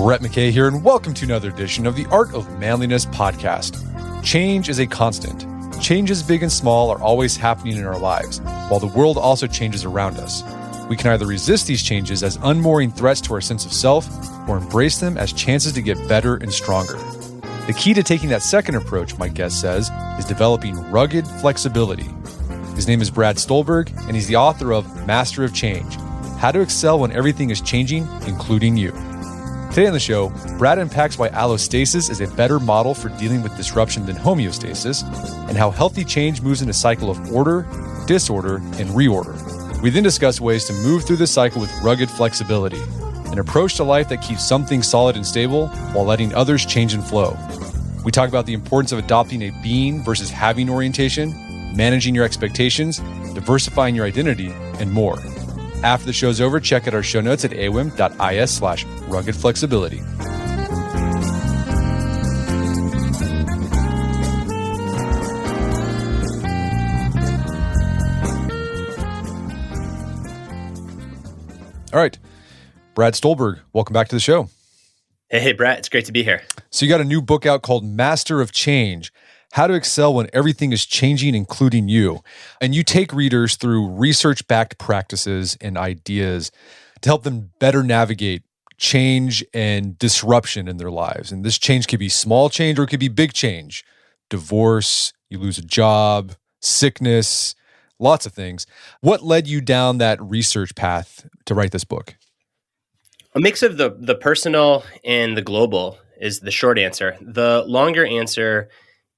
Brett McKay here, and welcome to another edition of the Art of Manliness podcast. Change is a constant. Changes big and small are always happening in our lives, while the world also changes around us. We can either resist these changes as unmooring threats to our sense of self, or embrace them as chances to get better and stronger. The key to taking that second approach, my guest says, is developing rugged flexibility. His name is Brad Stulberg, and he's the author of Master of Change: How to Excel When Everything is Changing, Including You. Today on the show, Brad unpacks why allostasis is a better model for dealing with disruption than homeostasis, and how healthy change moves in a cycle of order, disorder, and reorder. We then discuss ways to move through the cycle with rugged flexibility, an approach to life that keeps some things solid and stable while letting others change and flow. We talk about the importance of adopting a being versus having orientation, managing your expectations, diversifying your identity, and more. After the show's over, check out our show notes at awim.is/ruggedflexibility. All right, Brad Stulberg, welcome back to the show. Hey, Brett, it's great to be here. So you got a new book out called Master of Change: How to Excel When Everything is Changing, Including You. And you take readers through research-backed practices and ideas to help them better navigate change and disruption in their lives. And this change could be small change or it could be big change. Divorce, you lose a job, sickness, lots of things. What led you down that research path to write this book? A mix of the personal and the global is the short answer. The longer answer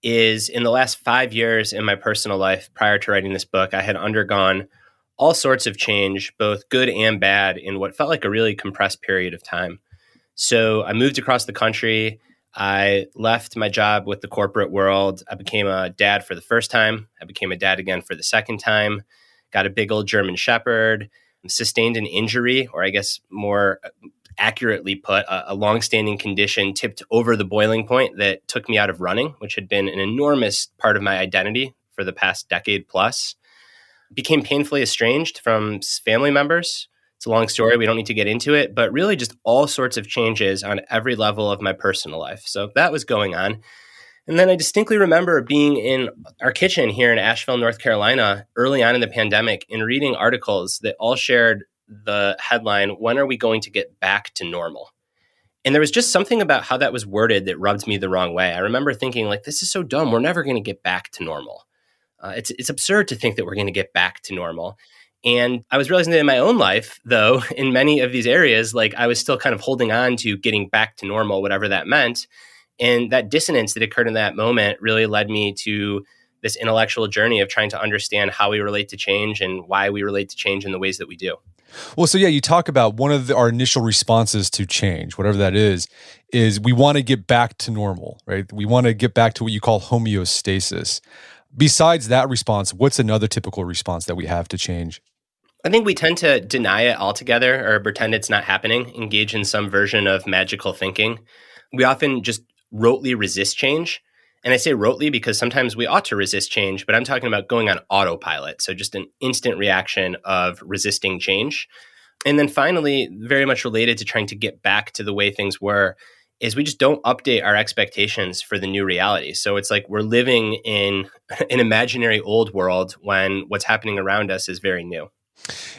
is, in the last 5 years in my personal life prior to writing this book, I had undergone all sorts of change, both good and bad, in what felt like a really compressed period of time. So I moved across the country. I left my job with the corporate world. I became a dad for the first time. I became a dad again for the second time. Got a big old German Shepherd. Sustained an injury, or I guess more accurately put, a longstanding condition tipped over the boiling point that took me out of running, which had been an enormous part of my identity for the past decade plus. Became painfully estranged from family members. It's a long story. We don't need to get into it, but really just all sorts of changes on every level of my personal life. So that was going on. And then I distinctly remember being in our kitchen here in Asheville, North Carolina, early on in the pandemic, and reading articles that all shared the headline, "When are we going to get back to normal?" And there was just something about how that was worded that rubbed me the wrong way. I remember thinking, like, this is so dumb. We're never going to get back to normal. It's absurd to think that we're going to get back to normal. And I was realizing that in my own life, though, in many of these areas, like I was still kind of holding on to getting back to normal, whatever that meant. And that dissonance that occurred in that moment really led me to this intellectual journey of trying to understand how we relate to change and why we relate to change in the ways that we do. Well, so yeah, you talk about one of our initial responses to change, whatever that is we want to get back to normal, right? We want to get back to what you call homeostasis. Besides that response, what's another typical response that we have to change? I think we tend to deny it altogether or pretend it's not happening, engage in some version of magical thinking. We often just rotely resist change. And I say rotely because sometimes we ought to resist change, but I'm talking about going on autopilot. So just an instant reaction of resisting change. And then finally, very much related to trying to get back to the way things were, is we just don't update our expectations for the new reality. So it's like we're living in an imaginary old world when what's happening around us is very new.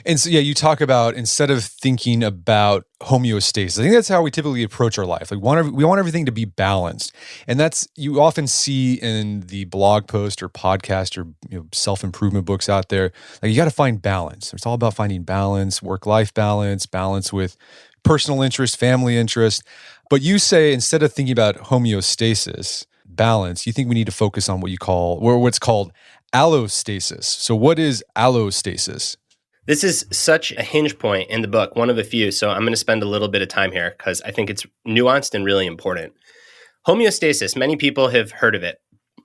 And so, yeah, you talk about instead of thinking about homeostasis, I think that's how we typically approach our life. Like we want everything to be balanced. And that's, you often see in the blog post or podcast or self-improvement books out there, like you got to find balance. It's all about finding balance, work-life balance, balance with personal interest, family interest. But you say instead of thinking about homeostasis, balance, you think we need to focus on what you call, or what's called allostasis. So what is allostasis? This is such a hinge point in the book, one of a few. So I'm going to spend a little bit of time here because I think it's nuanced and really important. Homeostasis, many people have heard of it.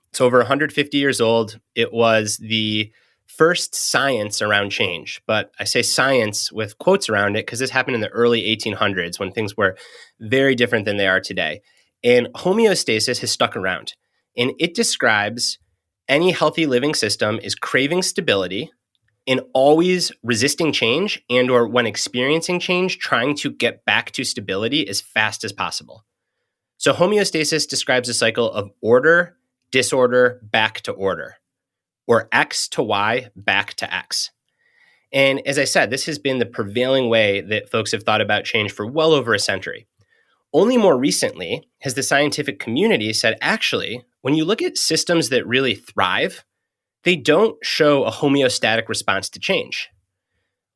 It's over 150 years old. It was the first science around change. But I say science with quotes around it because this happened in the early 1800s when things were very different than they are today. And homeostasis has stuck around. And it describes any healthy living system is craving stability and always resisting change and or when experiencing change, trying to get back to stability as fast as possible. So homeostasis describes a cycle of order, disorder, back to order, or X to Y, back to X. And as I said, this has been the prevailing way that folks have thought about change for well over a century. Only more recently has the scientific community said, actually, when you look at systems that really thrive, they don't show a homeostatic response to change.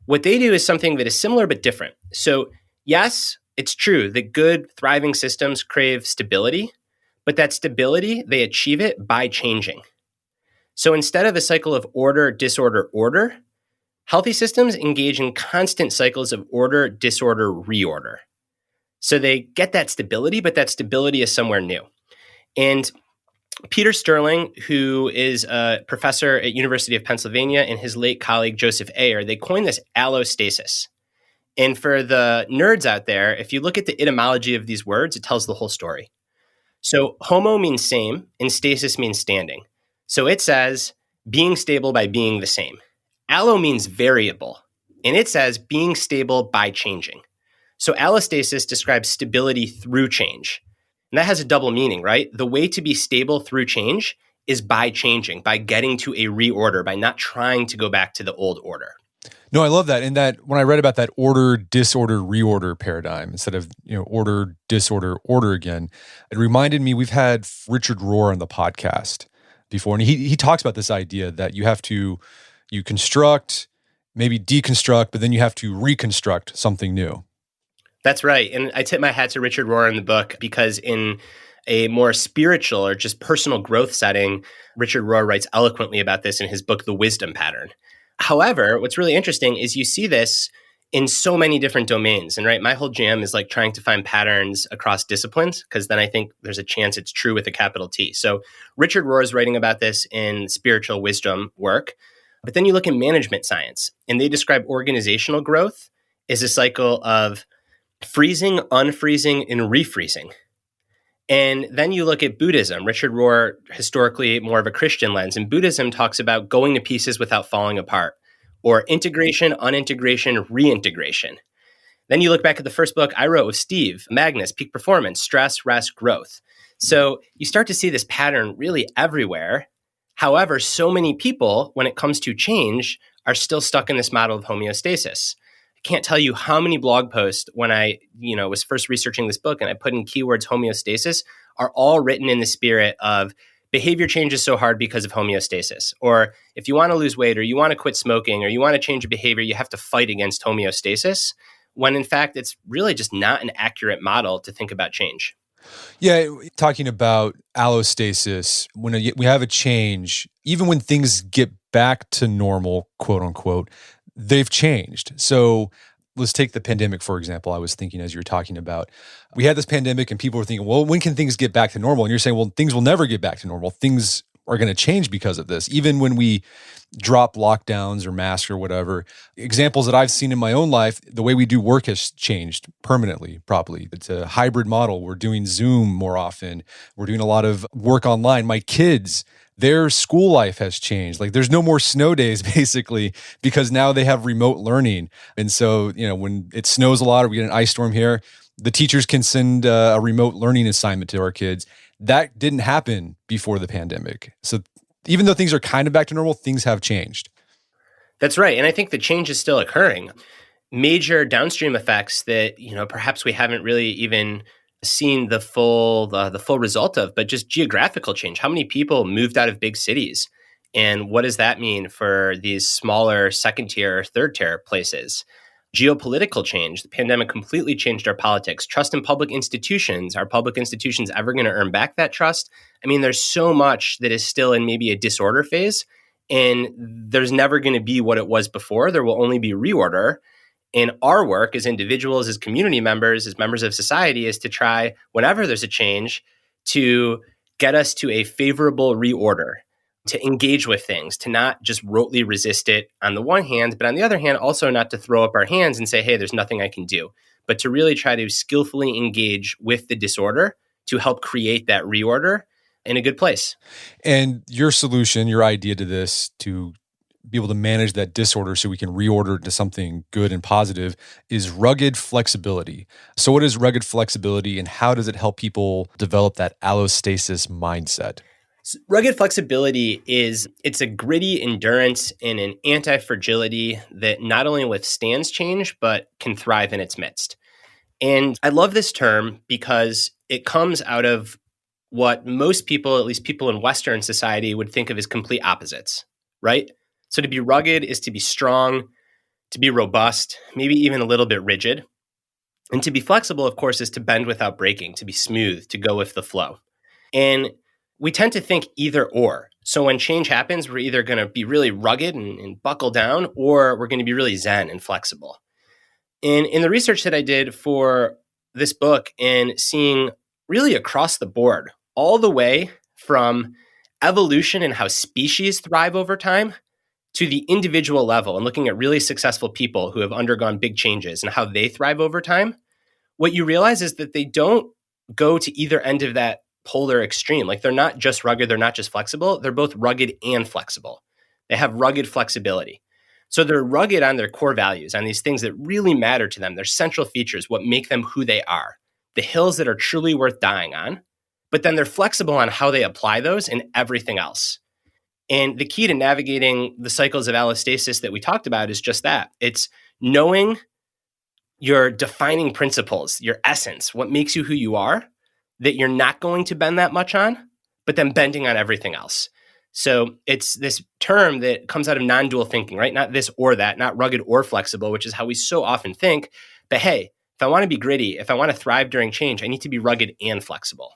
What they do is something that is similar but different. So, yes, it's true that good, thriving systems crave stability, but that stability, they achieve it by changing. So instead of a cycle of order, disorder, order, healthy systems engage in constant cycles of order, disorder, reorder. So they get that stability, but that stability is somewhere new. And Peter Sterling, who is a professor at University of Pennsylvania, and his late colleague Joseph Ayer, they coined this allostasis. And for the nerds out there, if you look at the etymology of these words, it tells the whole story. So homo means same, and stasis means standing. So it says being stable by being the same. Allo means variable, and it says being stable by changing. So allostasis describes stability through change. And that has a double meaning, right? The way to be stable through change is by changing, by getting to a reorder, by not trying to go back to the old order. No, I love that. And that when I read about that order, disorder, reorder paradigm, instead of, order, disorder, order again, it reminded me, we've had Richard Rohr on the podcast before, and he talks about this idea that you construct, maybe deconstruct, but then you have to reconstruct something new. That's right. And I tip my hat to Richard Rohr in the book because in a more spiritual or just personal growth setting, Richard Rohr writes eloquently about this in his book, The Wisdom Pattern. However, what's really interesting is you see this in so many different domains. And right, my whole jam is like trying to find patterns across disciplines, because then I think there's a chance it's true with a capital T. So Richard Rohr is writing about this in spiritual wisdom work. But then you look at management science, and they describe organizational growth as a cycle of freezing, unfreezing, and refreezing. And then you look at Buddhism. Richard Rohr, historically more of a Christian lens, and Buddhism talks about going to pieces without falling apart, or integration, unintegration, reintegration. Then you look back at the first book I wrote with Steve, Magnus, Peak Performance, Stress, Rest, Growth. So you start to see this pattern really everywhere. However, so many people, when it comes to change, are still stuck in this model of homeostasis. I can't tell you how many blog posts when I, was first researching this book and I put in keywords homeostasis are all written in the spirit of behavior change is so hard because of homeostasis. Or if you want to lose weight or you want to quit smoking or you want to change your behavior, you have to fight against homeostasis, when in fact, it's really just not an accurate model to think about change. Yeah, talking about allostasis, when we have a change, even when things get back to normal, quote unquote, they've changed. So let's take the pandemic, for example. I was thinking as you were talking about, we had this pandemic and people were thinking, well, when can things get back to normal? And you're saying, well, things will never get back to normal. Things are going to change because of this. Even when we drop lockdowns or masks or whatever, examples that I've seen in my own life, the way we do work has changed permanently, probably. It's a hybrid model. We're doing Zoom more often. We're doing a lot of work online. My kids, their school life has changed. Like there's no more snow days basically because now they have remote learning. And so, when it snows a lot or we get an ice storm here, the teachers can send a remote learning assignment to our kids. That didn't happen before the pandemic. So even though things are kind of back to normal, things have changed. That's right. And I think the change is still occurring. Major downstream effects that, perhaps we haven't really even seen the full result of, but just geographical change. How many people moved out of big cities? And what does that mean for these smaller second tier or third tier places? Geopolitical change. The pandemic completely changed our politics. Trust in public institutions. Are public institutions ever going to earn back that trust? I mean, there's so much that is still in maybe a disorder phase, and there's never going to be what it was before. There will only be reorder. And our work as individuals, as community members, as members of society is to try, whenever there's a change, to get us to a favorable reorder, to engage with things, to not just rotely resist it on the one hand, but on the other hand, also not to throw up our hands and say, hey, there's nothing I can do, but to really try to skillfully engage with the disorder to help create that reorder in a good place. And your solution, your idea to this, to be able to manage that disorder so we can reorder it to something good and positive is rugged flexibility. So what is rugged flexibility and how does it help people develop that allostasis mindset? Rugged flexibility it's a gritty endurance and an anti-fragility that not only withstands change, but can thrive in its midst. And I love this term because it comes out of what most people, at least people in Western society, would think of as complete opposites, right? So to be rugged is to be strong, to be robust, maybe even a little bit rigid. And to be flexible, of course, is to bend without breaking, to be smooth, to go with the flow. And we tend to think either or. So when change happens, we're either going to be really rugged and buckle down, or we're going to be really zen and flexible. And in the research that I did for this book and seeing really across the board, all the way from evolution and how species thrive over time to the individual level and looking at really successful people who have undergone big changes and how they thrive over time, what you realize is that they don't go to either end of that polar extreme. Like they're not just rugged, they're not just flexible, they're both rugged and flexible. They have rugged flexibility. So they're rugged on their core values, on these things that really matter to them, their central features, what make them who they are, the hills that are truly worth dying on. But then they're flexible on how they apply those in everything else. And the key to navigating the cycles of allostasis that we talked about is just that. It's knowing your defining principles, your essence, what makes you who you are, that you're not going to bend that much on, but then bending on everything else. So it's this term that comes out of non-dual thinking, right? Not this or that, not rugged or flexible, which is how we so often think. But hey, if I want to be gritty, if I want to thrive during change, I need to be rugged and flexible.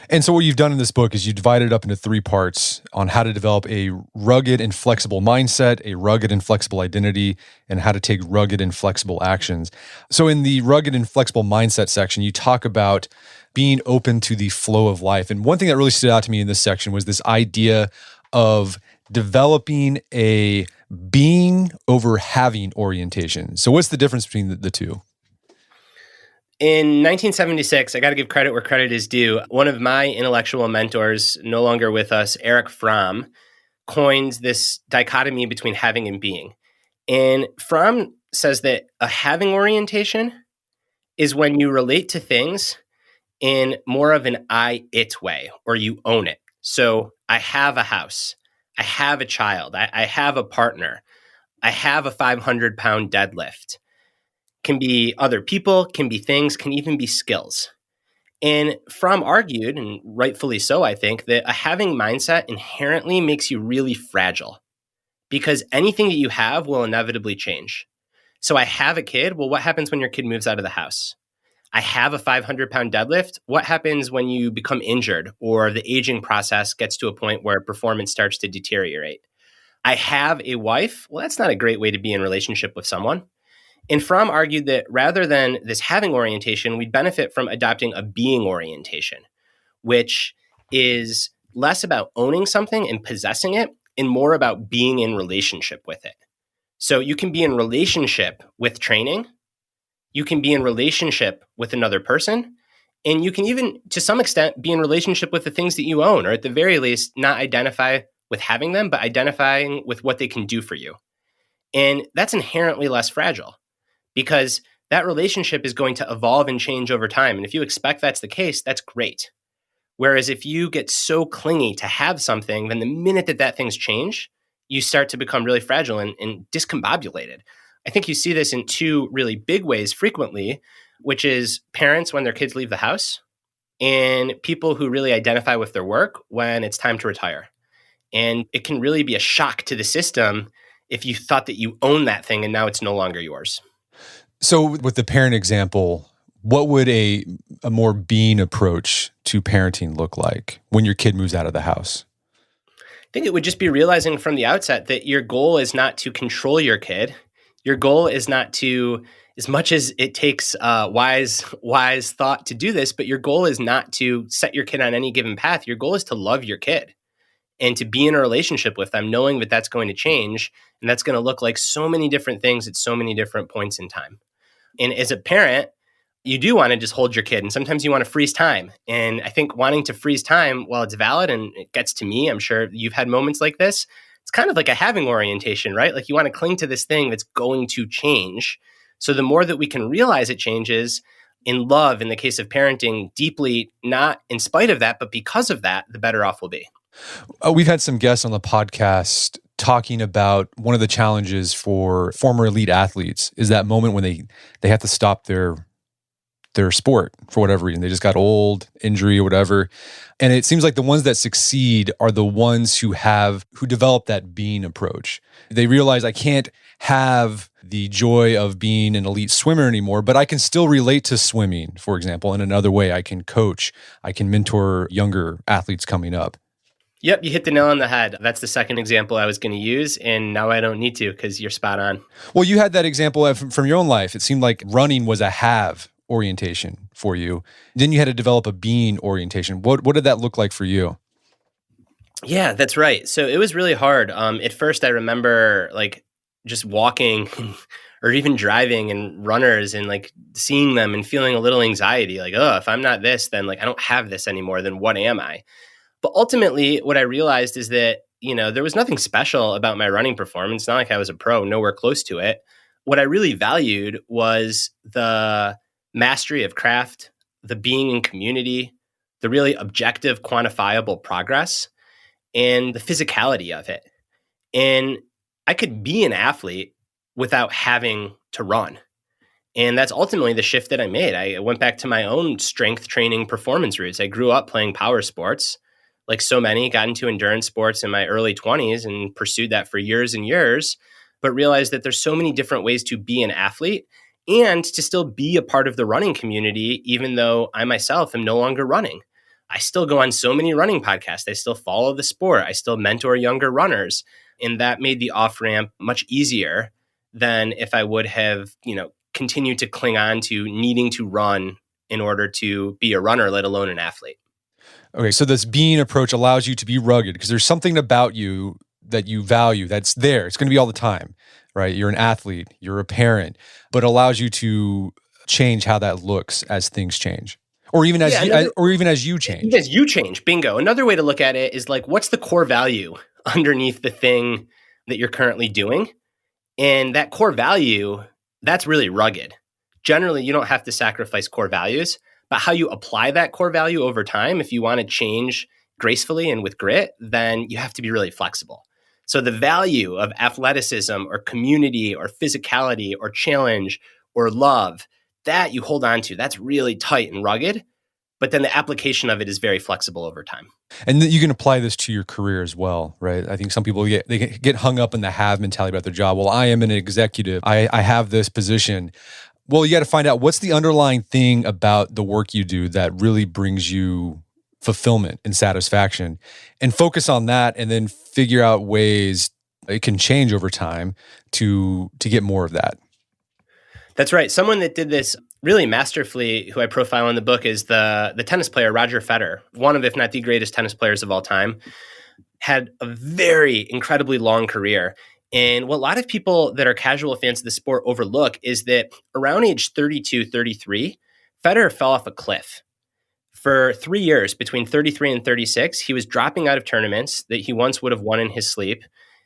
And so what you've done in this book is you divided it up into 3 parts on how to develop a rugged and flexible mindset, a rugged and flexible identity, and how to take rugged and flexible actions. So in the rugged and flexible mindset section, you talk about being open to the flow of life. And one thing that really stood out to me in this section was this idea of developing a being over having orientation. So what's the difference between the two? In 1976, I got to give credit where credit is due. One of my intellectual mentors, no longer with us, Erich Fromm, coined this dichotomy between having and being. And Fromm says that a having orientation is when you relate to things in more of an I-it way, or you own it. So I have a house. I have a child. I have a partner. I have a 500-pound deadlift. Can be other people, can be things, can even be skills. And Fromm argued, and rightfully so, I think, that a having mindset inherently makes you really fragile because anything that you have will inevitably change. So I have a kid. Well, what happens when your kid moves out of the house? I have a 500-pound deadlift. What happens when you become injured or the aging process gets to a point where performance starts to deteriorate? I have a wife. Well, that's not a great way to be in relationship with someone. And Fromm argued that rather than this having orientation, we'd benefit from adopting a being orientation, which is less about owning something and possessing it and more about being in relationship with it. So you can be in relationship with training, you can be in relationship with another person, and you can even, to some extent, be in relationship with the things that you own, or at the very least, not identify with having them, but identifying with what they can do for you. And that's inherently less fragile, because that relationship is going to evolve and change over time. And if you expect that's the case, that's great. Whereas if you get so clingy to have something, then the minute that things change, you start to become really fragile and discombobulated. I think you see this in 2 really big ways frequently, which is parents when their kids leave the house and people who really identify with their work when it's time to retire. And it can really be a shock to the system if you thought that you own that thing and now it's no longer yours. So with the parent example, what would a more being approach to parenting look like when your kid moves out of the house? I think it would just be realizing from the outset that your goal is not to control your kid. Your goal is not to, as much as it takes wise thought to do this, but your goal is not to set your kid on any given path. Your goal is to love your kid and to be in a relationship with them, knowing that that's going to change and that's going to look like so many different things at so many different points in time. And as a parent, you do want to just hold your kid, and sometimes you want to freeze time. And I think wanting to freeze time, while it's valid and it gets to me, I'm sure you've had moments like this, it's kind of like a having orientation, right? Like you want to cling to this thing that's going to change. So the more that we can realize it changes in love, in the case of parenting, deeply, not in spite of that, but because of that, the better off we'll be. We've had some guests on the podcast talking about one of the challenges for former elite athletes is that moment when they have to stop their sport for whatever reason. They just got old, injury or whatever. And it seems like the ones that succeed are the ones who develop that being approach. They realize I can't have the joy of being an elite swimmer anymore, but I can still relate to swimming, for example, in another way. I can coach, I can mentor younger athletes coming up. Yep, you hit the nail on the head. That's the second example I was going to use, and now I don't need to because you're spot on. Well, you had that example from your own life. It seemed like running was a have orientation for you. Then you had to develop a being orientation. What did that look like for you? Yeah, that's right. So it was really hard. At first, I remember like just walking or even driving and runners and like seeing them and feeling a little anxiety. Like, oh, if I'm not this, then like I don't have this anymore. Then what am I? But ultimately, what I realized is that, there was nothing special about my running performance. Not like I was a pro, nowhere close to it. What I really valued was the mastery of craft, the being in community, the really objective, quantifiable progress, and the physicality of it. And I could be an athlete without having to run. And that's ultimately the shift that I made. I went back to my own strength training performance roots. I grew up playing power sports. Like so many, got into endurance sports in my early 20s and pursued that for years and years, but realized that there's so many different ways to be an athlete and to still be a part of the running community, even though I myself am no longer running. I still go on so many running podcasts. I still follow the sport. I still mentor younger runners. And that made the off-ramp much easier than if I would have, continued to cling on to needing to run in order to be a runner, let alone an athlete. Okay, so this being approach allows you to be rugged because there's something about you that you value that's there. It's going to be all the time, right? You're an athlete, you're a parent, but allows you to change how that looks as things change, or even as you change. Even as you change, bingo. Another way to look at it is like, what's the core value underneath the thing that you're currently doing? And that core value, that's really rugged. Generally, you don't have to sacrifice core values. But how you apply that core value over time, if you want to change gracefully and with grit, then you have to be really flexible. So the value of athleticism or community or physicality or challenge or love, that you hold on to, that's really tight and rugged. But then the application of it is very flexible over time. And you can apply this to your career as well, right? I think some people get hung up in the have mentality about their job. Well, I am an executive. I have this position. Well, you got to find out what's the underlying thing about the work you do that really brings you fulfillment and satisfaction, and focus on that, and then figure out ways it can change over time to get more of that. That's right. Someone that did this really masterfully, who I profile in the book, is the tennis player Roger Federer, one of, if not the greatest tennis players of all time, had a very incredibly long career. And what a lot of people that are casual fans of the sport overlook is that around age 32, 33, Federer fell off a cliff. For 3 years, between 33 and 36, he was dropping out of tournaments that he once would have won in his sleep.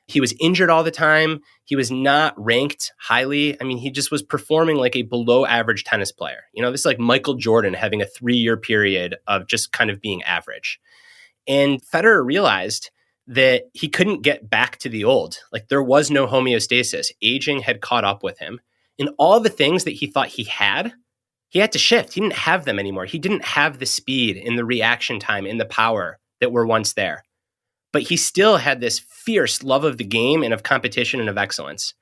He was injured all the time. He was not ranked highly. I mean, he just was performing like a below average tennis player. This is like Michael Jordan having a 3-year period of just kind of being average. And Federer realized that he couldn't get back to the old. Like there was no homeostasis. Aging had caught up with him. And all the things that he thought he had to shift. He didn't have them anymore. He didn't have the speed and the reaction time and the power that were once there. But he still had this fierce love of the game and of competition and of excellence.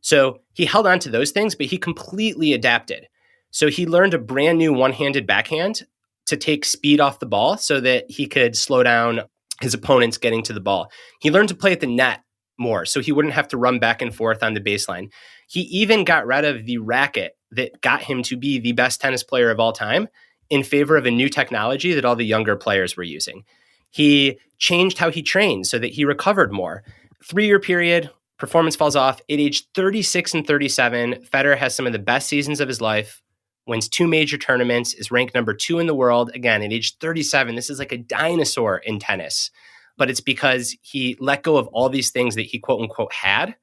So he held on to those things, but he completely adapted. So he learned a brand new one-handed backhand to take speed off the ball so that he could slow down his opponents getting to the ball. He learned to play at the net more so he wouldn't have to run back and forth on the baseline. He even got rid of the racket that got him to be the best tennis player of all time in favor of a new technology that all the younger players were using. He changed how he trained so that he recovered more. 3-year period, performance falls off. At age 36 and 37, Federer has some of the best seasons of his life, wins 2 major tournaments, is ranked number 2 in the world. Again, at age 37, this is like a dinosaur in tennis. but it's because he let go of all these things that he quote unquote had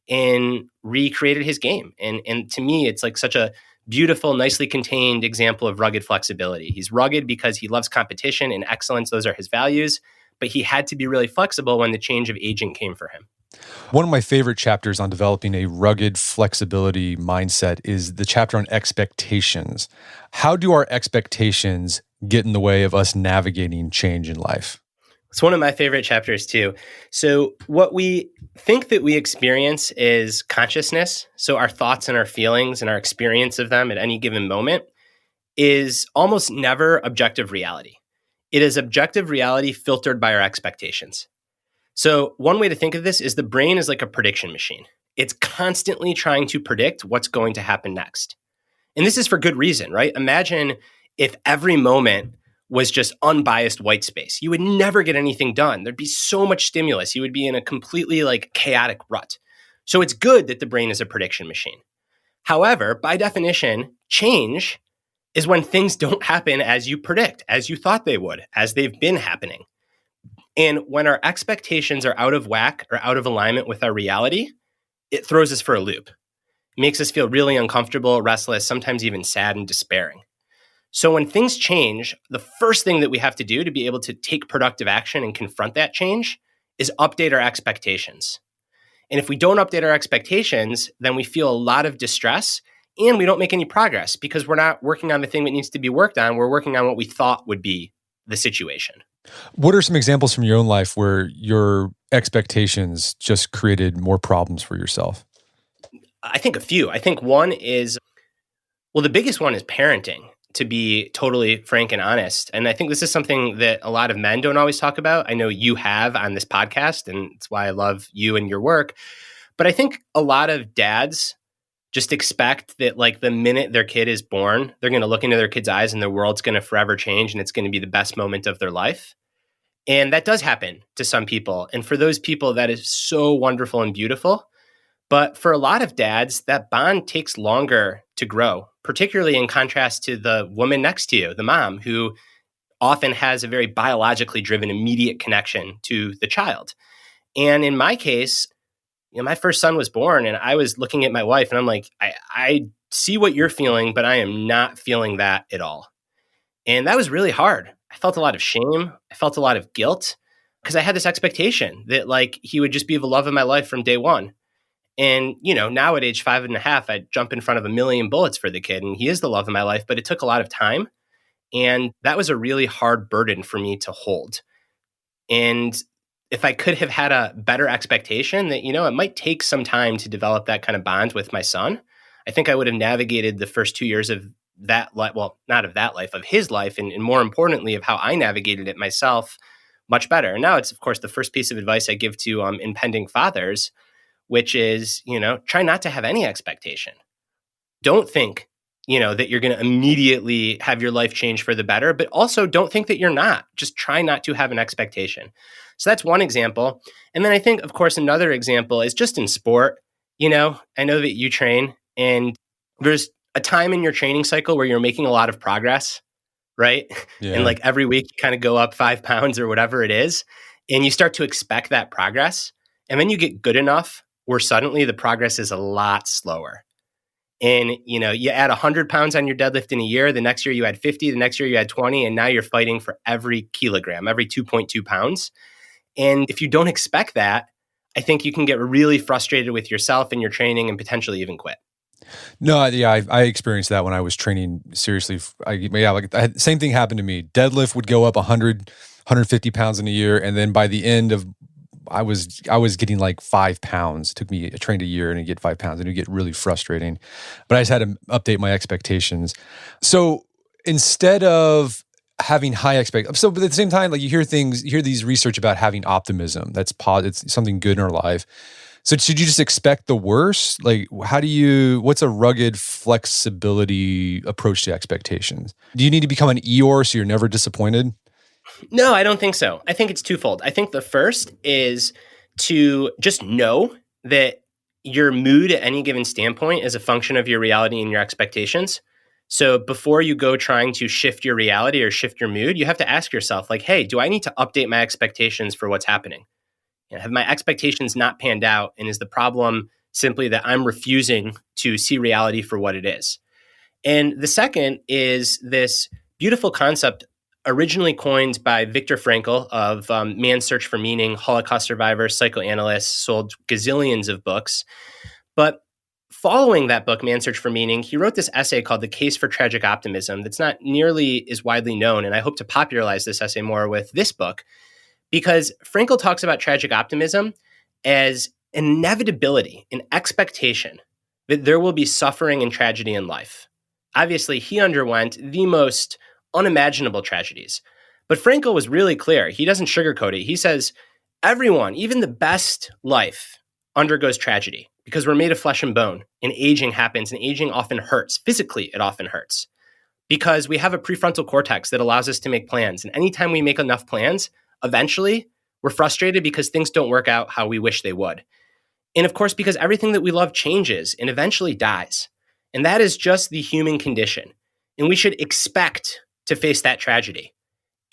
and recreated his game. And to me, it's like such a beautiful, nicely contained example of rugged flexibility. He's rugged because he loves competition and excellence. Those are his values, but he had to be really flexible when the change of agent came for him. One of my favorite chapters on developing a rugged flexibility mindset is the chapter on expectations. How do our expectations get in the way of us navigating change in life? It's one of my favorite chapters too. So what we think that we experience is consciousness. So our thoughts and our feelings and our experience of them at any given moment is almost never objective reality. It is objective reality filtered by our expectations. So one way to think of this is the brain is like a prediction machine. It's constantly trying to predict what's going to happen next. And this is for good reason, right? Imagine if every moment was just unbiased white space. You would never get anything done. There'd be so much stimulus. You would be in a completely like chaotic rut. So it's good that the brain is a prediction machine. However, by definition, change is when things don't happen as you predict, as you thought they would, as they've been happening. And when our expectations are out of whack or out of alignment with our reality, it throws us for a loop. It makes us feel really uncomfortable, restless, sometimes even sad and despairing. So when things change, the first thing that we have to do to be able to take productive action and confront that change is update our expectations. And if we don't update our expectations, then we feel a lot of distress and we don't make any progress because we're not working on the thing that needs to be worked on. We're working on what we thought would be the situation. What are some examples from your own life where your expectations just created more problems for yourself? I think a few. I think one is, well, the biggest one is parenting, to be totally frank and honest. And I think this is something that a lot of men don't always talk about. I know you have on this podcast, and it's why I love you and your work. But I think a lot of dads just expect that like the minute their kid is born, they're going to look into their kid's eyes and their world's going to forever change and it's going to be the best moment of their life. And that does happen to some people. And for those people, that is so wonderful and beautiful. But for a lot of dads, that bond takes longer to grow, particularly in contrast to the woman next to you, the mom, who often has a very biologically driven immediate connection to the child. And in my case, my first son was born and I was looking at my wife and I'm like, I see what you're feeling, but I am not feeling that at all. And that was really hard. I felt a lot of shame. I felt a lot of guilt because I had this expectation that like he would just be the love of my life from day one. And, now at age 5.5, I'd jump in front of a million bullets for the kid and he is the love of my life, but it took a lot of time. And that was a really hard burden for me to hold. And if I could have had a better expectation that, it might take some time to develop that kind of bond with my son, I think I would have navigated the first 2 years of that life, well, not of that life, of his life, and more importantly, of how I navigated it myself much better. And now it's, of course, the first piece of advice I give to impending fathers, which is, try not to have any expectation. Don't think, that you're going to immediately have your life change for the better, but also don't think that you're not. Just try not to have an expectation. So that's one example. And then I think, of course, another example is just in sport. I know that you train and there's a time in your training cycle where you're making a lot of progress, right? Yeah. And like every week you kind of go up 5 pounds or whatever it is. And you start to expect that progress. And then you get good enough where suddenly the progress is a lot slower. And, you add 100 pounds on your deadlift in a year. The next year you add 50. The next year you add 20. And now you're fighting for every kilogram, every 2.2 pounds. And if you don't expect that, I think you can get really frustrated with yourself and your training and potentially even quit. No, yeah, I experienced that when I was training seriously. Same thing happened to me. Deadlift would go up 100, 150 pounds in a year. And then by the end of, I was getting like 5 pounds. It took me, I trained a year and you get 5 pounds and it would get really frustrating. But I just had to update my expectations. So instead of having high expectations, but at the same time, like you hear these research about having optimism. That's it's something good in our life. So should you just expect the worst? Like, what's a rugged flexibility approach to expectations? Do you need to become an Eeyore so you're never disappointed? No, I don't think so. I think it's twofold. I think the first is to just know that your mood at any given standpoint is a function of your reality and your expectations. So before you go trying to shift your reality or shift your mood, you have to ask yourself, like, hey, do I need to update my expectations for what's happening? Have my expectations not panned out? And is the problem simply that I'm refusing to see reality for what it is? And the second is this beautiful concept originally coined by Viktor Frankl of Man's Search for Meaning, Holocaust survivor, psychoanalyst, sold gazillions of books. But following that book, Man's Search for Meaning, he wrote this essay called The Case for Tragic Optimism that's not nearly as widely known. And I hope to popularize this essay more with this book, because Frankl talks about tragic optimism as an inevitability, an expectation that there will be suffering and tragedy in life. Obviously, he underwent the most unimaginable tragedies. But Frankl was really clear. He doesn't sugarcoat it. He says, everyone, even the best life, undergoes tragedy because we're made of flesh and bone, and aging happens, and aging often hurts. Physically, it often hurts because we have a prefrontal cortex that allows us to make plans. And anytime we make enough plans, eventually we're frustrated because things don't work out how we wish they would. And of course, because everything that we love changes and eventually dies. And that is just the human condition. And we should expect to face that tragedy.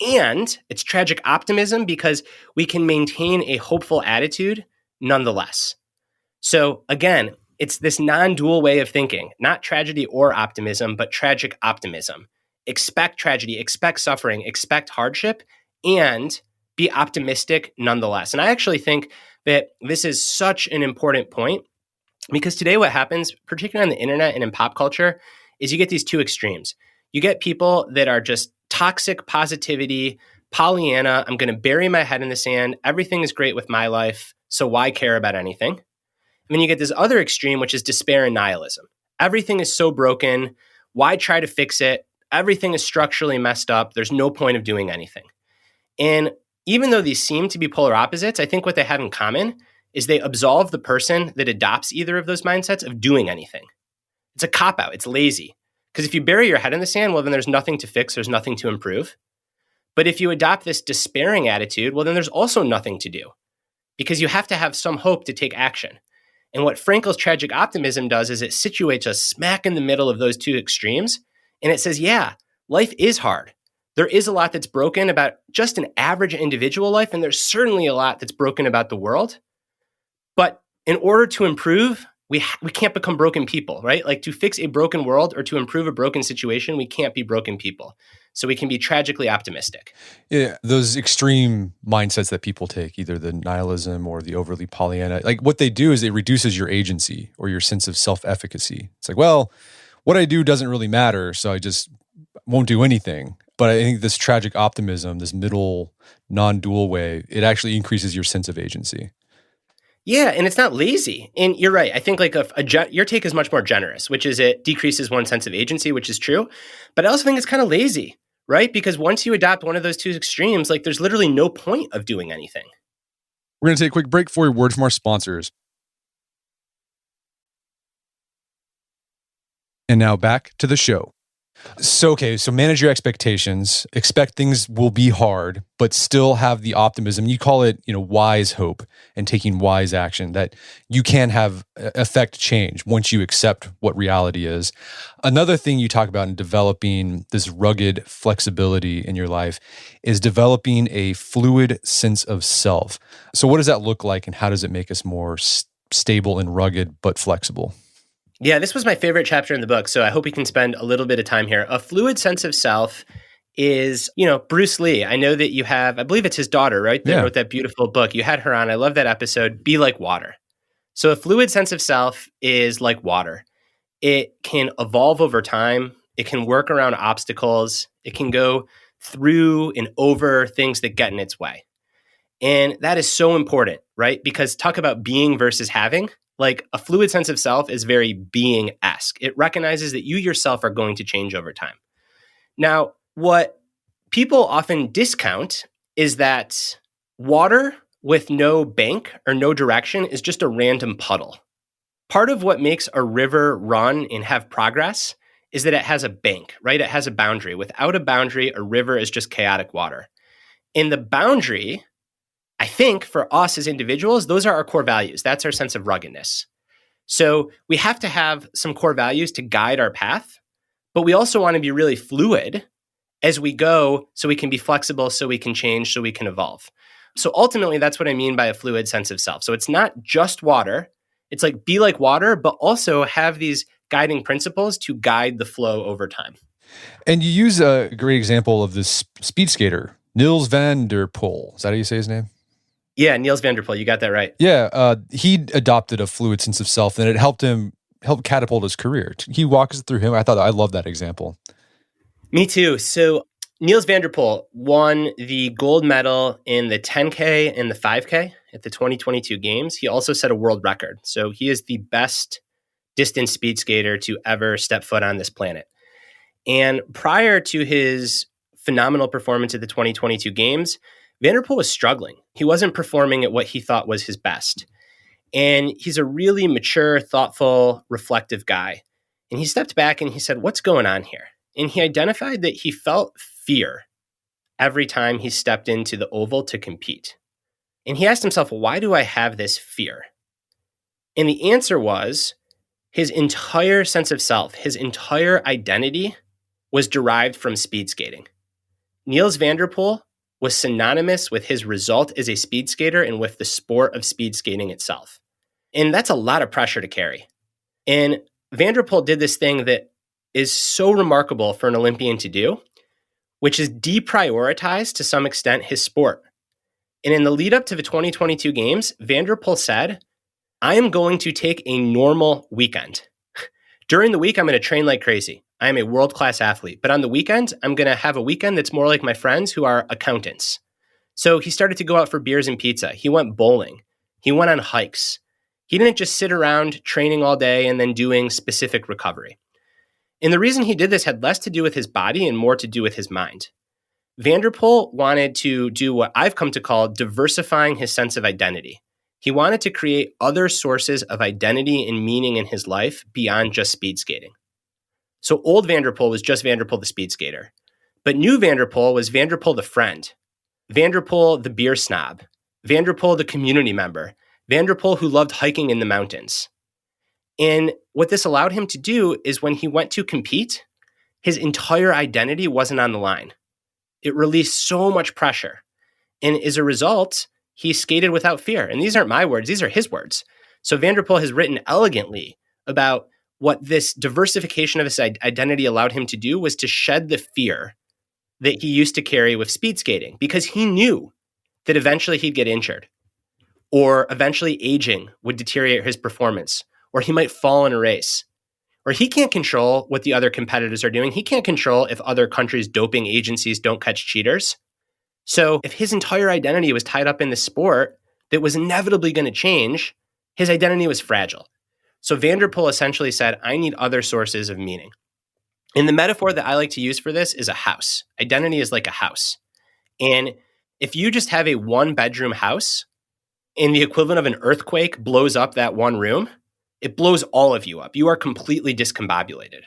And it's tragic optimism because we can maintain a hopeful attitude nonetheless. So again, it's this non-dual way of thinking, not tragedy or optimism, but tragic optimism. Expect tragedy, expect suffering, expect hardship, and be optimistic nonetheless. And I actually think that this is such an important point because today what happens, particularly on the internet and in pop culture, is you get these two extremes. You get people that are just toxic positivity, Pollyanna, I'm going to bury my head in the sand. Everything is great with my life, so why care about anything? And then you get this other extreme, which is despair and nihilism. Everything is so broken. Why try to fix it? Everything is structurally messed up. There's no point of doing anything. And even though these seem to be polar opposites, I think what they have in common is they absolve the person that adopts either of those mindsets of doing anything. It's a cop-out. It's lazy. Because if you bury your head in the sand, well, then there's nothing to fix. There's nothing to improve. But if you adopt this despairing attitude, well, then there's also nothing to do because you have to have some hope to take action. And what Frankl's tragic optimism does is it situates us smack in the middle of those two extremes. And it says, yeah, life is hard. There is a lot that's broken about just an average individual life. And there's certainly a lot that's broken about the world. But in order to improve, we can't become broken people, right? Like to fix a broken world or to improve a broken situation, we can't be broken people. So we can be tragically optimistic. Yeah, those extreme mindsets that people take, either the nihilism or the overly Pollyanna, like what they do is it reduces your agency or your sense of self-efficacy. It's like, well, what I do doesn't really matter, so I just won't do anything. But I think this tragic optimism, this middle non-dual way, it actually increases your sense of agency. Yeah, and it's not lazy. And you're right. I think like your take is much more generous, which is it decreases one's sense of agency, which is true. But I also think it's kind of lazy, right? Because once you adopt one of those two extremes, like there's literally no point of doing anything. We're going to take a quick break for a word from our sponsors. And now back to the show. So manage your expectations, expect things will be hard, but still have the optimism. You call it, wise hope and taking wise action that you can have affect change once you accept what reality is. Another thing you talk about in developing this rugged flexibility in your life is developing a fluid sense of self. So what does that look like and how does it make us more stable and rugged, but flexible? Yeah, this was my favorite chapter in the book, so I hope we can spend a little bit of time here. A fluid sense of self is, Bruce Lee. I know that you have, I believe it's his daughter, right? That wrote that beautiful book. You had her on. I love that episode. Be like water. So a fluid sense of self is like water. It can evolve over time. It can work around obstacles. It can go through and over things that get in its way. And that is so important, right? Because talk about being versus having. Like a fluid sense of self is very being-esque. It recognizes that you yourself are going to change over time. Now, what people often discount is that water with no bank or no direction is just a random puddle. Part of what makes a river run and have progress is that it has a bank, right? It has a boundary. Without a boundary, a river is just chaotic water. In the boundary, I think for us as individuals, those are our core values. That's our sense of ruggedness. So we have to have some core values to guide our path, But we also want to be really fluid as we go, so we can be flexible, so we can change, so we can evolve. So ultimately, that's what I mean by a fluid sense of self. So it's not just water. It's like be like water, but also have these guiding principles to guide the flow over time. And you use a great example of this speed skater, Niels van der Poel. Is that how you say his name? Yeah, Niels van der Poel, you got that right. Yeah, he adopted a fluid sense of self, and it helped catapult his career. He walks through him. I love that example. Me too. So Niels van der Poel won the gold medal in the 10K and the 5K at the 2022 games. He also set a world record. So he is the best distance speed skater to ever step foot on this planet. And prior to his phenomenal performance at the 2022 games, van der Poel was struggling. He wasn't performing at what he thought was his best. And he's a really mature, thoughtful, reflective guy. And he stepped back and he said, what's going on here? And he identified that he felt fear every time he stepped into the oval to compete. And he asked himself, why do I have this fear? And the answer was his entire sense of self, his entire identity was derived from speed skating. Niels van der Poel was synonymous with his result as a speed skater and with the sport of speed skating itself. And that's a lot of pressure to carry. And van der Poel did this thing that is so remarkable for an Olympian to do, which is deprioritize to some extent his sport. And in the lead up to the 2022 games, van der Poel said, I am going to take a normal weekend. During the week, I'm going to train like crazy. I am a world-class athlete. But on the weekend, I'm going to have a weekend that's more like my friends who are accountants. So he started to go out for beers and pizza. He went bowling. He went on hikes. He didn't just sit around training all day and then doing specific recovery. And the reason he did this had less to do with his body and more to do with his mind. Van der Poel wanted to do what I've come to call diversifying his sense of identity. He wanted to create other sources of identity and meaning in his life beyond just speed skating. So old van der Poel was just van der Poel the speed skater. But new van der Poel was van der Poel the friend, van der Poel the beer snob, van der Poel the community member, van der Poel who loved hiking in the mountains. And what this allowed him to do is when he went to compete, his entire identity wasn't on the line. It released so much pressure. And as a result, he skated without fear. And these aren't my words, these are his words. So van der Poel has written elegantly about what this diversification of his identity allowed him to do was to shed the fear that he used to carry with speed skating, because he knew that eventually he'd get injured, or eventually aging would deteriorate his performance, or he might fall in a race, or he can't control what the other competitors are doing. He can't control if other countries' doping agencies don't catch cheaters. So if his entire identity was tied up in this sport that was inevitably going to change, his identity was fragile. So van der Poel essentially said, I need other sources of meaning. And the metaphor that I like to use for this is a house. Identity is like a house. And if you just have a one-bedroom house and the equivalent of an earthquake blows up that one room, it blows all of you up. You are completely discombobulated.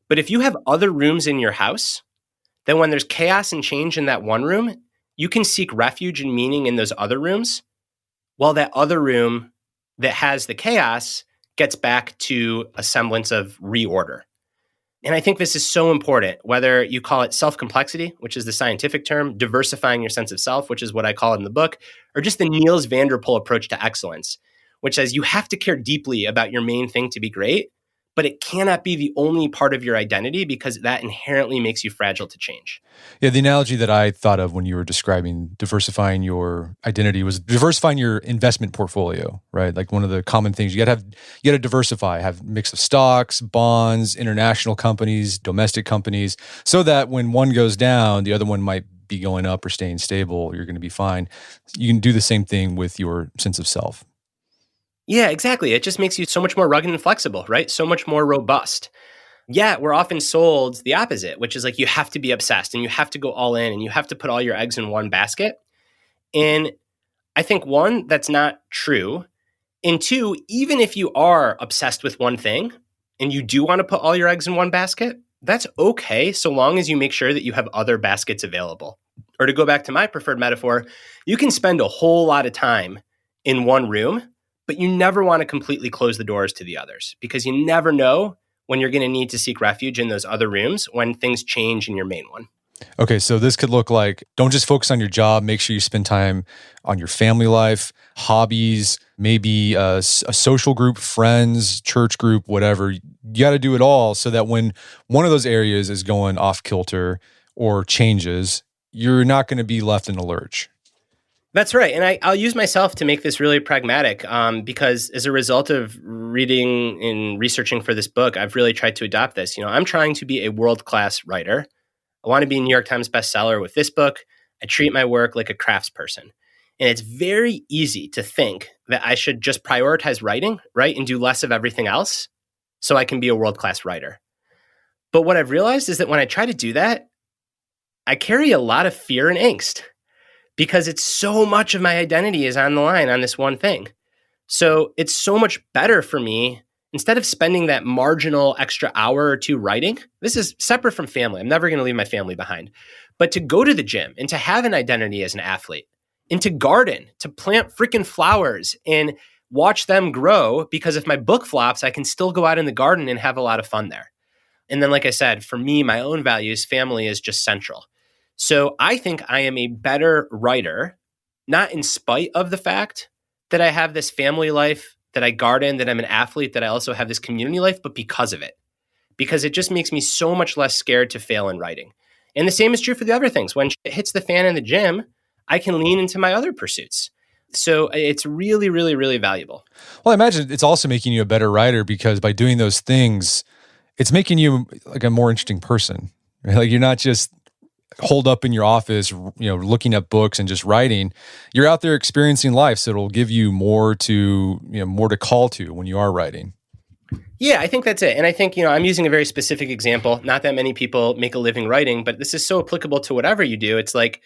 But if you have other rooms in your house, then when there's chaos and change in that one room, you can seek refuge and meaning in those other rooms, while that other room that has the chaos gets back to a semblance of reorder. And I think this is so important, whether you call it self-complexity, which is the scientific term, diversifying your sense of self, which is what I call it in the book, or just the Niels van der Poel approach to excellence, which says you have to care deeply about your main thing to be great, but it cannot be the only part of your identity because that inherently makes you fragile to change. Yeah, the analogy that I thought of when you were describing diversifying your identity was diversifying your investment portfolio, right? Like one of the common things you got to diversify, have a mix of stocks, bonds, international companies, domestic companies, so that when one goes down, the other one might be going up or staying stable. You're going to be fine. You can do the same thing with your sense of self. Yeah, exactly. It just makes you so much more rugged and flexible, right? So much more robust. Yeah, we're often sold the opposite, which is like you have to be obsessed and you have to go all in and you have to put all your eggs in one basket. And I think one, that's not true. And two, even if you are obsessed with one thing and you do want to put all your eggs in one basket, that's okay so long as you make sure that you have other baskets available. Or to go back to my preferred metaphor, you can spend a whole lot of time in one room, but you never want to completely close the doors to the others because you never know when you're going to need to seek refuge in those other rooms when things change in your main one. Okay, so this could look like, don't just focus on your job. Make sure you spend time on your family life, hobbies, maybe a social group, friends, church group, whatever. You got to do it all so that when one of those areas is going off kilter or changes, you're not going to be left in a lurch. That's right. And I'll use myself to make this really pragmatic because as a result of reading and researching for this book, I've really tried to adopt this. I'm trying to be a world-class writer. I want to be a New York Times bestseller with this book. I treat my work like a craftsperson. And it's very easy to think that I should just prioritize writing, right, and do less of everything else so I can be a world-class writer. But what I've realized is that when I try to do that, I carry a lot of fear and angst because it's so much of my identity is on the line on this one thing. So it's so much better for me, instead of spending that marginal extra hour or two writing, this is separate from family. I'm never going to leave my family behind. But to go to the gym and to have an identity as an athlete and to garden, to plant freaking flowers and watch them grow, because if my book flops, I can still go out in the garden and have a lot of fun there. And then, like I said, for me, my own values, family is just central. So I think I am a better writer, not in spite of the fact that I have this family life, that I garden, that I'm an athlete, that I also have this community life, but because of it. Because it just makes me so much less scared to fail in writing. And the same is true for the other things. When shit hits the fan in the gym, I can lean into my other pursuits. So it's really, really, really valuable. Well, I imagine it's also making you a better writer because by doing those things, it's making you like a more interesting person. Right? Like you're not just holed up in your office, looking at books and just writing. You're out there experiencing life, so it'll give you more to call to when you are writing. Yeah, I think that's it. And I think, I'm using a very specific example. Not that many people make a living writing, but this is so applicable to whatever you do. It's like,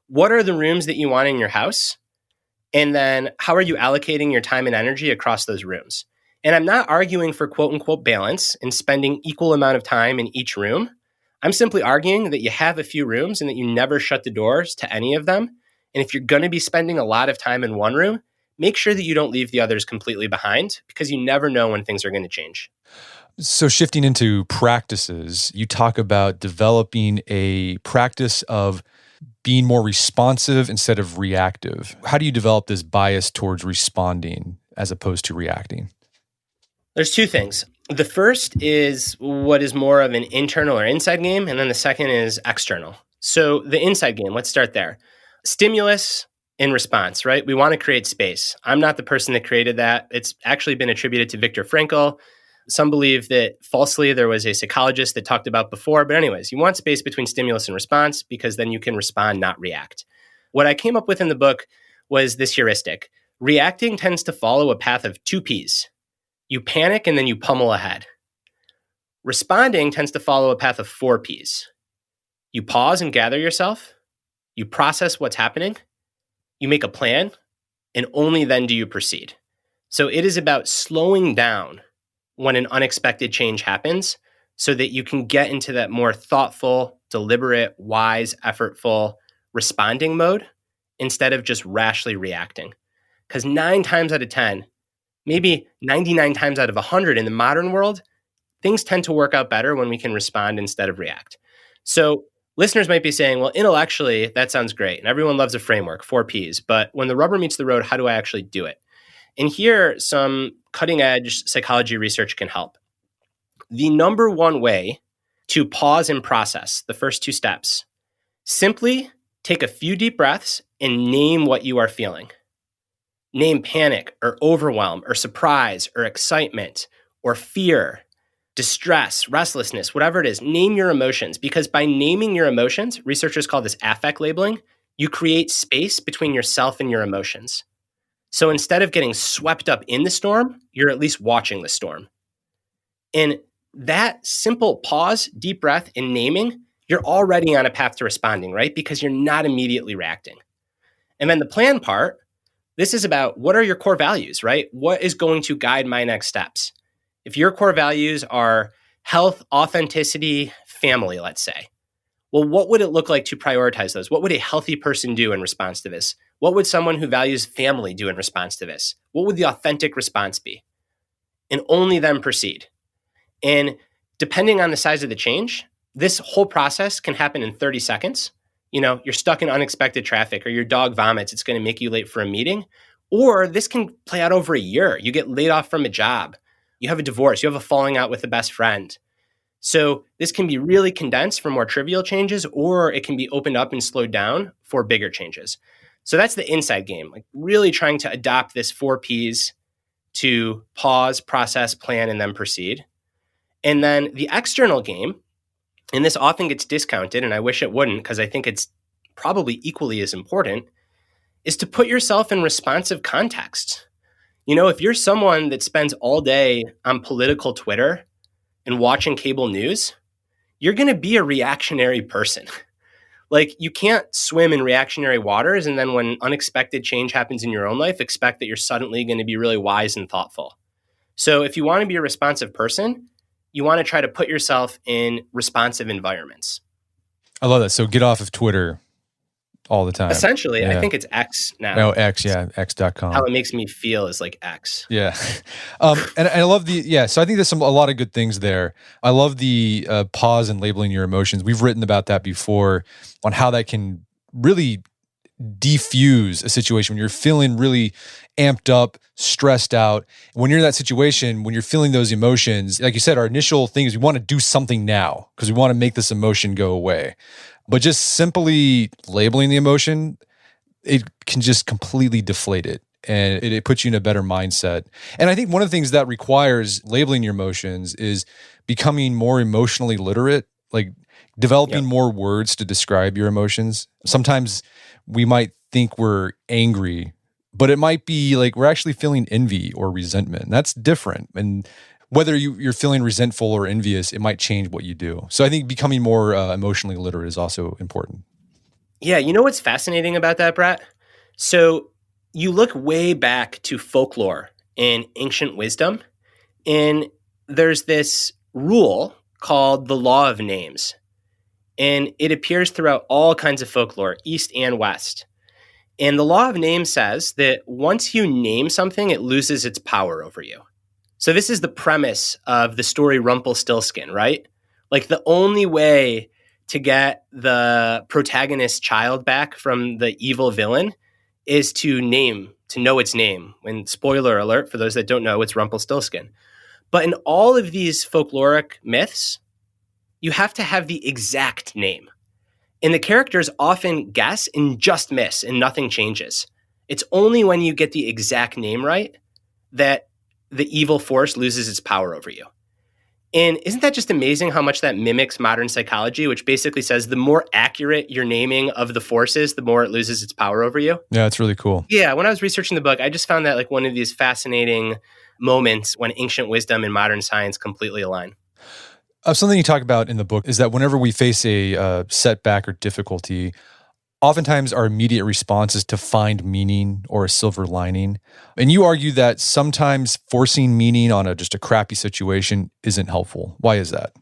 what are the rooms that you want in your house? And then how are you allocating your time and energy across those rooms? And I'm not arguing for quote unquote balance and spending equal amount of time in each room. I'm simply arguing that you have a few rooms and that you never shut the doors to any of them. And if you're going to be spending a lot of time in one room, make sure that you don't leave the others completely behind because you never know when things are going to change. So shifting into practices, you talk about developing a practice of being more responsive instead of reactive. How do you develop this bias towards responding as opposed to reacting? There's two things. The first is what is more of an internal or inside game, and then the second is external. So the inside game, let's start there. Stimulus and response, right? We want to create space. I'm not the person that created that. It's actually been attributed to Viktor Frankl. Some believe that falsely there was a psychologist that talked about before. But anyways, you want space between stimulus and response because then you can respond, not react. What I came up with in the book was this heuristic. Reacting tends to follow a path of 2 Ps. You panic and then you pummel ahead. Responding tends to follow a path of 4 Ps. You pause and gather yourself. You process what's happening. You make a plan, and only then do you proceed. So it is about slowing down when an unexpected change happens so that you can get into that more thoughtful, deliberate, wise, effortful responding mode instead of just rashly reacting. Because 9 times out of 10, maybe 99 times out of 100 in the modern world, things tend to work out better when we can respond instead of react. So listeners might be saying, well, intellectually, that sounds great. And everyone loves a framework, 4 Ps. But when the rubber meets the road, how do I actually do it? And here, some cutting edge psychology research can help. The number one way to pause and process the first 2 steps, simply take a few deep breaths and name what you are feeling. Name panic or overwhelm or surprise or excitement or fear, distress, restlessness, whatever it is. Name your emotions, because by naming your emotions, researchers call this affect labeling, you create space between yourself and your emotions. So instead of getting swept up in the storm, you're at least watching the storm. And that simple pause, deep breath, and naming, you're already on a path to responding, right? Because you're not immediately reacting. And then the plan part, this is about what are your core values, right? What is going to guide my next steps? If your core values are health, authenticity, family, let's say, well, what would it look like to prioritize those? What would a healthy person do in response to this? What would someone who values family do in response to this? What would the authentic response be? And only then proceed. And depending on the size of the change, this whole process can happen in 30 seconds. You're stuck in unexpected traffic or your dog vomits, it's going to make you late for a meeting. Or this can play out over a year. You get laid off from a job. You have a divorce. You have a falling out with a best friend. So this can be really condensed for more trivial changes, or it can be opened up and slowed down for bigger changes. So that's the inside game, like really trying to adopt this 4 Ps to pause, process, plan, and then proceed. And then the external game, and this often gets discounted, and I wish it wouldn't because I think it's probably equally as important, is to put yourself in responsive context. If you're someone that spends all day on political Twitter and watching cable news, you're going to be a reactionary person. Like, you can't swim in reactionary waters and then when unexpected change happens in your own life, expect that you're suddenly going to be really wise and thoughtful. So if you want to be a responsive person, you want to try to put yourself in responsive environments. I love that. So get off of Twitter all the time. Essentially, yeah. I think it's X now. No, X, yeah, X.com. How it makes me feel is like X. Yeah. And I love so I think there's a lot of good things there. I love the pause and labeling your emotions. We've written about that before on how that can really defuse a situation when you're feeling really amped up, stressed out. When you're in that situation, when you're feeling those emotions, like you said, our initial thing is we want to do something now because we want to make this emotion go away. But just simply labeling the emotion, it can just completely deflate it. And it puts you in a better mindset. And I think one of the things that requires labeling your emotions is becoming more emotionally literate, like developing more words to describe your emotions. Sometimes we might think we're angry, but it might be like we're actually feeling envy or resentment. That's different. And whether you're feeling resentful or envious, it might change what you do. So I think becoming more emotionally literate is also important. Yeah, you know what's fascinating about that, Brett? So you look way back to folklore and ancient wisdom, and there's this rule called the law of names. And it appears throughout all kinds of folklore, East and West. And the law of names says that once you name something, it loses its power over you. So this is the premise of the story Rumpelstiltskin, right? Like the only way to get the protagonist's child back from the evil villain is to know its name. And spoiler alert, for those that don't know, it's Rumpelstiltskin. But in all of these folkloric myths, you have to have the exact name. And the characters often guess and just miss and nothing changes. It's only when you get the exact name right that the evil force loses its power over you. And isn't that just amazing how much that mimics modern psychology, which basically says the more accurate your naming of the forces, the more it loses its power over you? Yeah, it's really cool. Yeah, when I was researching the book, I just found that like one of these fascinating moments when ancient wisdom and modern science completely align. Something you talk about in the book is that whenever we face a setback or difficulty, oftentimes our immediate response is to find meaning or a silver lining. And you argue that sometimes forcing meaning on just a crappy situation isn't helpful. Why is that?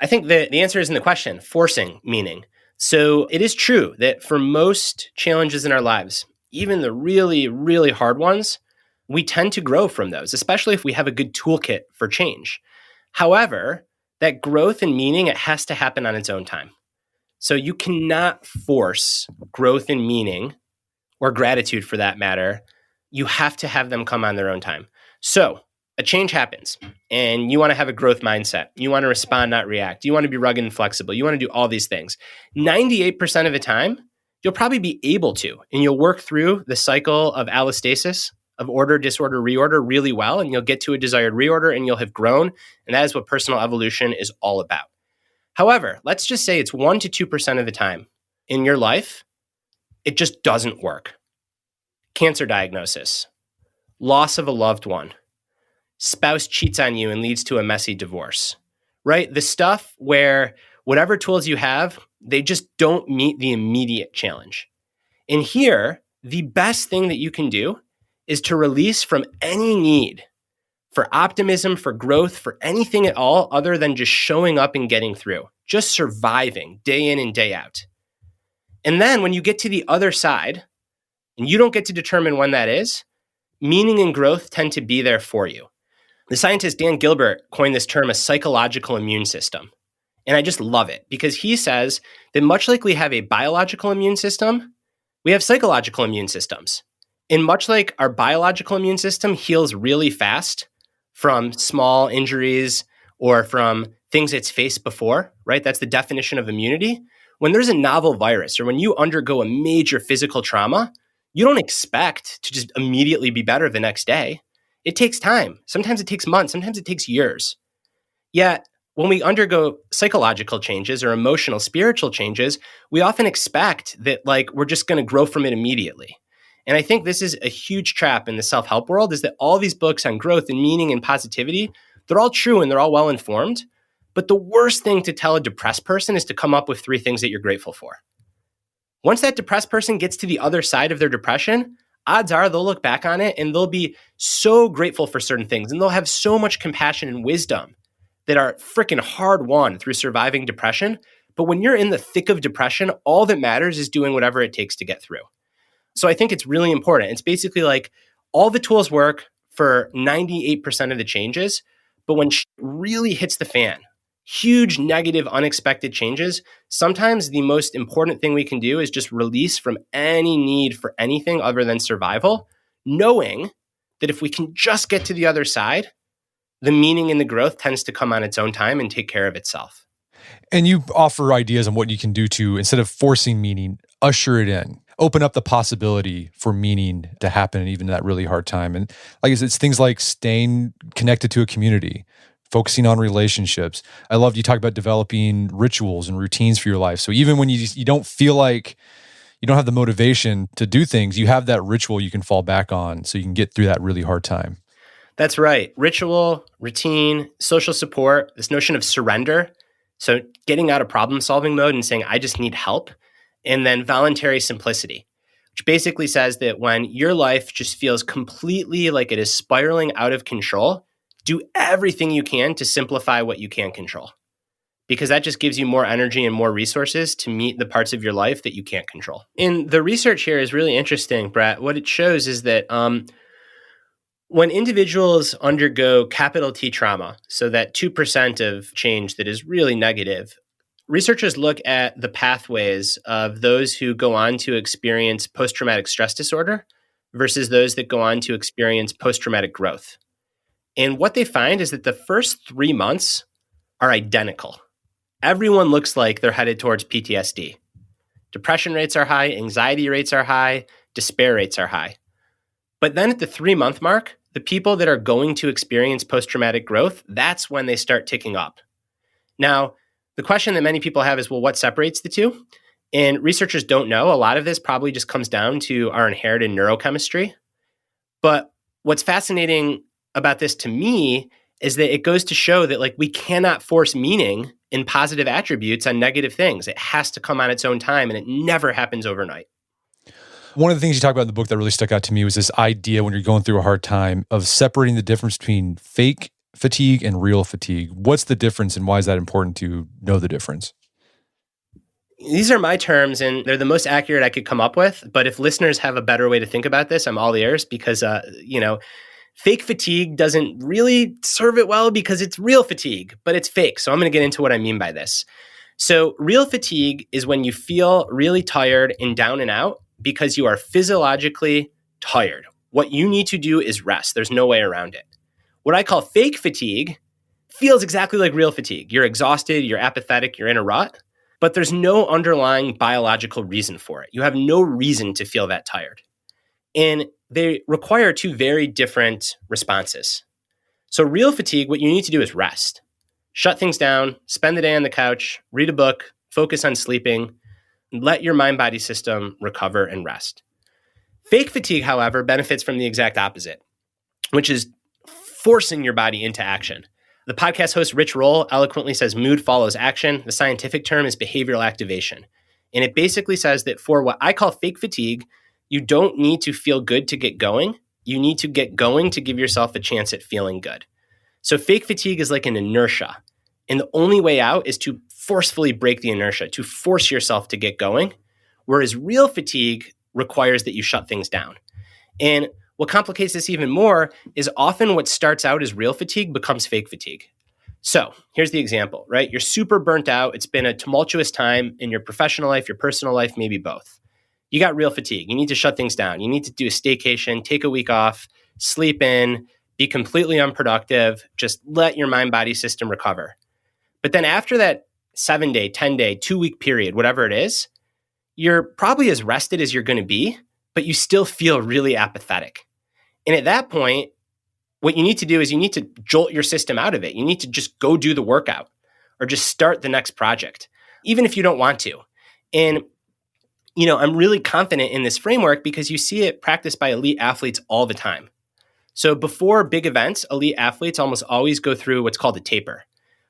I think the answer is in the question, forcing meaning. So it is true that for most challenges in our lives, even the really, really hard ones, we tend to grow from those, especially if we have a good toolkit for change. However, that growth and meaning, it has to happen on its own time. So you cannot force growth and meaning, or gratitude for that matter. You have to have them come on their own time. So a change happens and you want to have a growth mindset. You want to respond, not react. You want to be rugged and flexible. You want to do all these things. 98% of the time, you'll probably be able to, and you'll work through the cycle of allostasis, of order, disorder, reorder really well, and you'll get to a desired reorder and you'll have grown. And that is what personal evolution is all about. However, let's just say it's 1 to 2% of the time in your life, it just doesn't work. Cancer diagnosis, loss of a loved one, spouse cheats on you and leads to a messy divorce, right? The stuff where whatever tools you have, they just don't meet the immediate challenge. And here, the best thing that you can do is to release from any need for optimism, for growth, for anything at all other than just showing up and getting through, just surviving day in and day out. And then when you get to the other side, and you don't get to determine when that is, meaning and growth tend to be there for you. The scientist Dan Gilbert coined this term a psychological immune system. And I just love it because he says that much like we have a biological immune system, we have psychological immune systems. And much like our biological immune system heals really fast from small injuries or from things it's faced before, right? That's the definition of immunity. When there's a novel virus or when you undergo a major physical trauma, you don't expect to just immediately be better the next day. It takes time. Sometimes it takes months. Sometimes it takes years. Yet, when we undergo psychological changes or emotional, spiritual changes, we often expect that we're just going to grow from it immediately. And I think this is a huge trap in the self-help world, is that all these books on growth and meaning and positivity, they're all true and they're all well-informed. But the worst thing to tell a depressed person is to come up with 3 things that you're grateful for. Once that depressed person gets to the other side of their depression, odds are they'll look back on it and they'll be so grateful for certain things and they'll have so much compassion and wisdom that are freaking hard won through surviving depression. But when you're in the thick of depression, all that matters is doing whatever it takes to get through. So I think it's really important. It's basically like all the tools work for 98% of the changes, but when shit really hits the fan, huge negative, unexpected changes, sometimes the most important thing we can do is just release from any need for anything other than survival, knowing that if we can just get to the other side, the meaning and the growth tends to come on its own time and take care of itself. And you offer ideas on what you can do to, instead of forcing meaning, usher it in, open up the possibility for meaning to happen even in that really hard time. And like I said, it's things like staying connected to a community, focusing on relationships. I loved you talk about developing rituals and routines for your life. So even when you don't feel like you don't have the motivation to do things, you have that ritual you can fall back on so you can get through that really hard time. That's right. Ritual, routine, social support, this notion of surrender. So getting out of problem-solving mode and saying, I just need help. And then voluntary simplicity, which basically says that when your life just feels completely like it is spiraling out of control, do everything you can to simplify what you can control. Because that just gives you more energy and more resources to meet the parts of your life that you can't control. And the research here is really interesting, Brett. What it shows is that when individuals undergo capital T trauma, so that 2% of change that is really negative, researchers look at the pathways of those who go on to experience post-traumatic stress disorder versus those that go on to experience post-traumatic growth. And what they find is that the first 3 months are identical. Everyone looks like they're headed towards PTSD. Depression rates are high, anxiety rates are high, despair rates are high. But then at the 3-month mark, the people that are going to experience post-traumatic growth, that's when they start ticking up. Now, the question that many people have is, well, what separates the two? And researchers don't know. A lot of this probably just comes down to our inherited neurochemistry. But what's fascinating about this to me is that it goes to show that we cannot force meaning and positive attributes on negative things. It has to come on its own time, and it never happens overnight. One of the things you talk about in the book that really stuck out to me was this idea when you're going through a hard time of separating the difference between fake fatigue and real fatigue. What's the difference and why is that important to know the difference? These are my terms and they're the most accurate I could come up with. But if listeners have a better way to think about this, I'm all ears because, fake fatigue doesn't really serve it well because it's real fatigue, but it's fake. So I'm going to get into what I mean by this. So real fatigue is when you feel really tired and down and out because you are physiologically tired. What you need to do is rest. There's no way around it. What I call fake fatigue feels exactly like real fatigue. You're exhausted, you're apathetic, you're in a rut, but there's no underlying biological reason for it. You have no reason to feel that tired. And they require 2 very different responses. So real fatigue, what you need to do is rest. Shut things down, spend the day on the couch, read a book, focus on sleeping, let your mind-body system recover and rest. Fake fatigue, however, benefits from the exact opposite, which is forcing your body into action. The podcast host Rich Roll eloquently says mood follows action. The scientific term is behavioral activation. And it basically says that for what I call fake fatigue, you don't need to feel good to get going. You need to get going to give yourself a chance at feeling good. So fake fatigue is like an inertia. And the only way out is to forcefully break the inertia, to force yourself to get going. Whereas real fatigue requires that you shut things down. And What complicates this even more is often what starts out as real fatigue becomes fake fatigue. So here's the example, right? You're super burnt out. It's been a tumultuous time in your professional life, your personal life, maybe both. You got real fatigue. You need to shut things down. You need to do a staycation, take a week off, sleep in, be completely unproductive, just let your mind-body system recover. But then after that 7-day, 10-day, 2-week period, whatever it is, you're probably as rested as you're going to be, but you still feel really apathetic. And at that point, what you need to do is you need to jolt your system out of it. You need to just go do the workout or just start the next project, even if you don't want to. And, I'm really confident in this framework because you see it practiced by elite athletes all the time. So before big events, elite athletes almost always go through what's called a taper,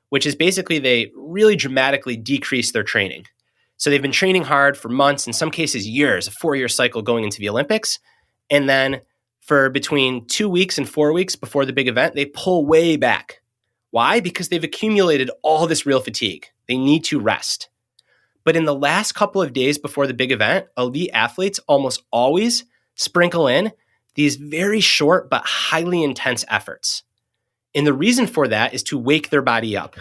which is basically they really dramatically decrease their training. So they've been training hard for months, in some cases years, a 4-year cycle going into the Olympics. And then for between 2 weeks and 4 weeks before the big event, they pull way back. Why? Because they've accumulated all this real fatigue. They need to rest. But in the last couple of days before the big event, elite athletes almost always sprinkle in these very short but highly intense efforts. And the reason for that is to wake their body up,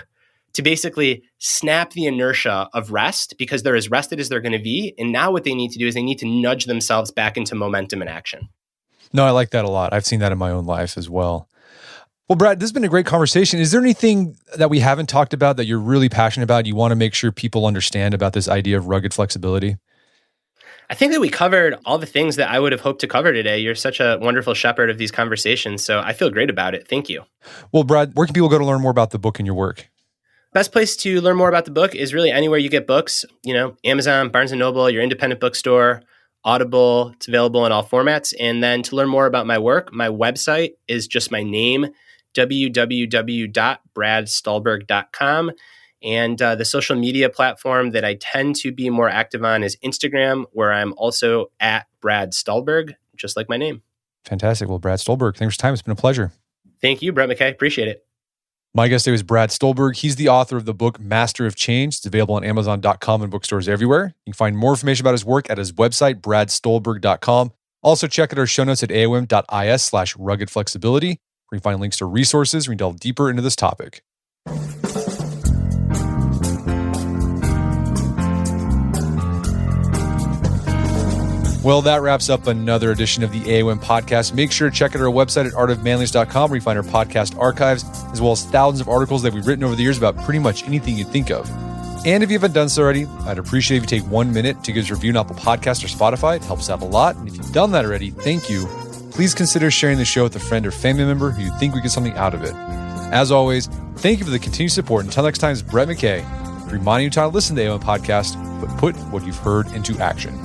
to basically snap the inertia of rest because they're as rested as they're going to be. And now what they need to do is they need to nudge themselves back into momentum and action. No, I like that a lot. I've seen that in my own life as well. Well, Brad, this has been a great conversation. Is there anything that we haven't talked about that you're really passionate about, you want to make sure people understand about this idea of rugged flexibility? I think that we covered all the things that I would have hoped to cover today. You're such a wonderful shepherd of these conversations, so I feel great about it. Thank you. Well, Brad, where can people go to learn more about the book and your work? Best place to learn more about the book is really anywhere you get books, Amazon, Barnes & Noble, your independent bookstore, Audible. It's available in all formats. And then to learn more about my work, my website is just my name, www.bradstulberg.com. And the social media platform that I tend to be more active on is Instagram, where I'm also at Brad Stulberg, just like my name. Fantastic. Well, Brad Stulberg, thanks for your time. It's been a pleasure. Thank you, Brett McKay. Appreciate it. My guest today was Brad Stulberg. He's the author of the book, Master of Change. It's available on Amazon.com and bookstores everywhere. You can find more information about his work at his website, bradstulberg.com. Also, check out our show notes at aom.is/ruggedflexibility, where you can find links to resources where you can delve deeper into this topic. Well, that wraps up another edition of the AOM podcast. Make sure to check out our website at artofmanliness.com, where you find our podcast archives, as well as thousands of articles that we've written over the years about pretty much anything you'd think of. And if you haven't done so already, I'd appreciate if you take 1 minute to give us a review on Apple Podcasts or Spotify. It helps out a lot. And if you've done that already, thank you. Please consider sharing the show with a friend or family member who you think would get something out of it. As always, thank you for the continued support. Until next time, it's Brett McKay, reminding you to listen to the AOM podcast, but put what you've heard into action.